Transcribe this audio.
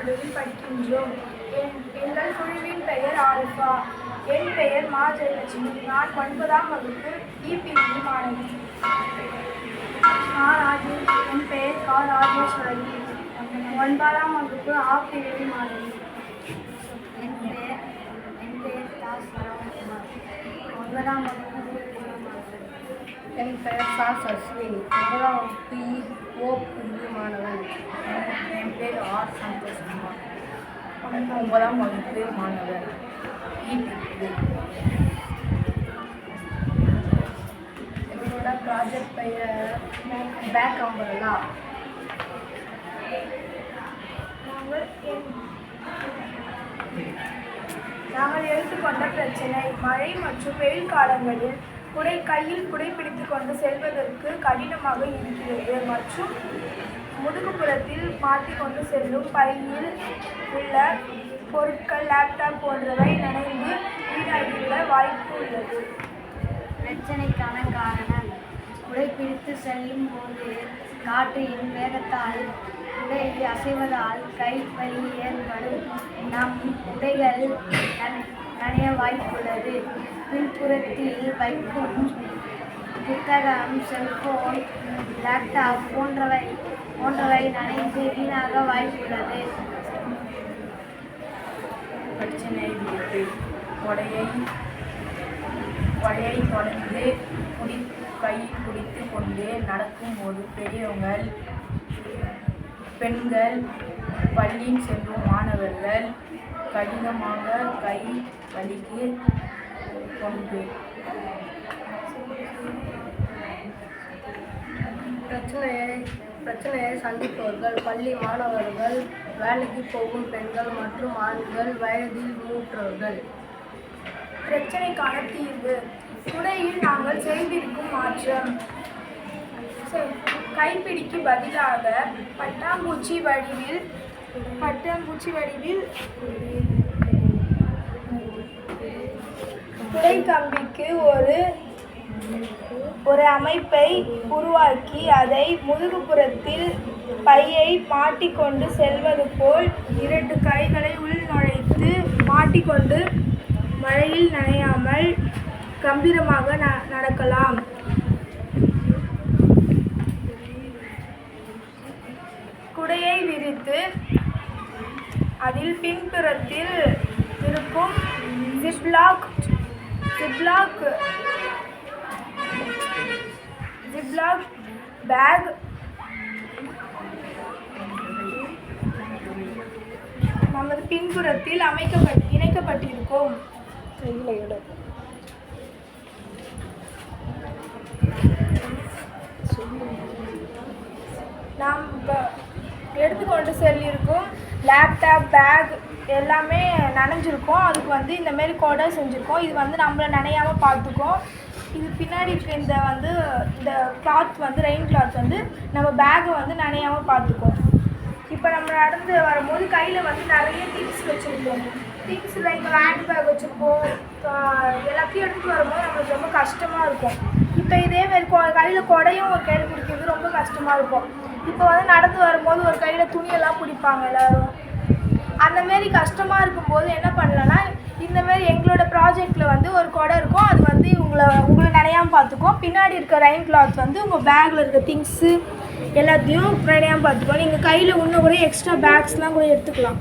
கல்லூரியில் படிக்கின்றோம். எங்கள் குழுவின் பெயர் ஆல்பா. என் பெயர் மா ஜெயலட்சுமி. நான் 9ஆம் வகுப்பு பிரிவு மாணவி. என் பெயர் கா ராஜேஸ்வரி. 9ஆம் வகுப்பு பிரிவு மாணவி. என் பெயர் தா சரவணகுமார். 9ஆம் வகுப்பு என் பெயர் சா சஸ்வினி. 9ஆம் வகுப்பு பிரிவு மாணவன். என் பேர் ஆர் சந்தோஷ்குமார். 9ஆம் வகுப்பு மாணவர். எங்களோட ப்ராஜெக்ட் பெயர் பேக் அம்பரலா. நாங்கள் எடுத்துக்கொண்ட பிரச்சனை மழை மற்றும் வெயில் காலங்களில் கையில் குடை பிடித்து கொண்டு செல்வதற்கு கடினமாக இருக்கிறது மற்றும் முதுகுப்புறத்தில் மாட்டிக்கொண்டு செல்லும் பையில் உள்ள பொருட்கள் லேப்டாப் போன்றவை நனைந்து வீணாகிவிட வாய்ப்பு உள்ளது. பிரச்சனைக்கான காரணம் குடை பிடித்து செல்லும் போது காற்றின் வேகத்தால் உடை அசைவதால் கை வலி ஏற்படும். நம் உடைகள் நனைய வாய்ப்புள்ளது. பின்புறத்தில் வைக்கும் புத்தகம், செல்போன், லேப்டாப் போன்றவை நனைந்து வீணாக வாய்ப்புள்ளது. பிரச்சனை கொடையை தொடர்ந்து கையில் பிடித்து கொண்டு நடக்கும்போது பெரியவங்கள், பெண்கள், பள்ளியில் செல்லும் மாணவர்கள் கடினமாக கை வலிக்கு கொண்டு பிரச்சனையை சந்திப்பவர்கள் பள்ளி மாணவர்கள், வேலைக்கு போகும் பெண்கள் மற்றும் ஆண்கள், வயதில் மூற்றவர்கள். பிரச்சனைக்கான தீர்வு குடையில் நாங்கள் செய்திருக்கும் மாற்றம். கைப்பிடிக்கு பதிலாக பட்டாம்பூச்சி வடிவில் குடை கம்பிக்கு ஒரு அமைப்பை உருவாக்கி அதை முதுகுப்புறத்தில் பையை மாட்டிக்கொண்டு செல்வது போல் 2 கைகளை உள் நுழைத்து மாட்டிக்கொண்டு மழையில் நனையாமல் கம்பீரமாக நடக்கலாம். குடையை விரித்து அதில் பின்புறத்தில் இருக்கும் ஜிப்லாக் பேக் நமது பின்புறத்தில் இணைக்கப்பட்டிருக்கும். நாம் எடுத்துக்கொண்டு செல்லிருக்கும் லேப்டாப், பேக் எல்லாமே நனைஞ்சிருக்கும். அதுக்கு இந்தமாரி கொடை செஞ்சுருக்கோம். இது நம்மளை நனையாமல் பார்த்துக்கும். இது பின்னாடி இருக்க இந்த கிளாத் ரெயின் கிளாத் நம்ம பேக்கை நனையாமல் பார்த்துக்கும். இப்போ நம்ம நடந்து வரும்போது கையில் நிறைய திங்ஸ் வச்சுருப்போம். திங்ஸில் இங்கே ஹேண்ட் பேக் வச்சுருப்போம். எல்லாத்தையும் எடுத்துகிட்டு வரும்போது நம்மளுக்கு ரொம்ப கஷ்டமாக இருக்கும். இப்போ இதேமாரி கையில் கொடையும் ஒரு கையில் பிடிக்கிறது ரொம்ப கஷ்டமாக இருக்கும். இப்போ நடந்து வரும்போது ஒரு கையில் துணியெல்லாம் பிடிப்பாங்க எல்லோரும். அந்தமாரி கஷ்டமாக இருக்கும்போது என்ன பண்ணலன்னா, இந்தமாரி எங்களோட ப்ராஜெக்டில் ஒரு கொடை இருக்கும். அது உங்களை நனையாமல் பார்த்துக்கும். பின்னாடி இருக்க ரெயின் கிளாத் உங்கள் பேக்கில் இருக்க திங்ஸு எல்லாத்தையும் நனையாமல் பார்த்துக்கும். நீங்கள் கையில் இன்னும் கூட எக்ஸ்ட்ரா பேக்ஸ்லாம் கூட எடுத்துக்கலாம்.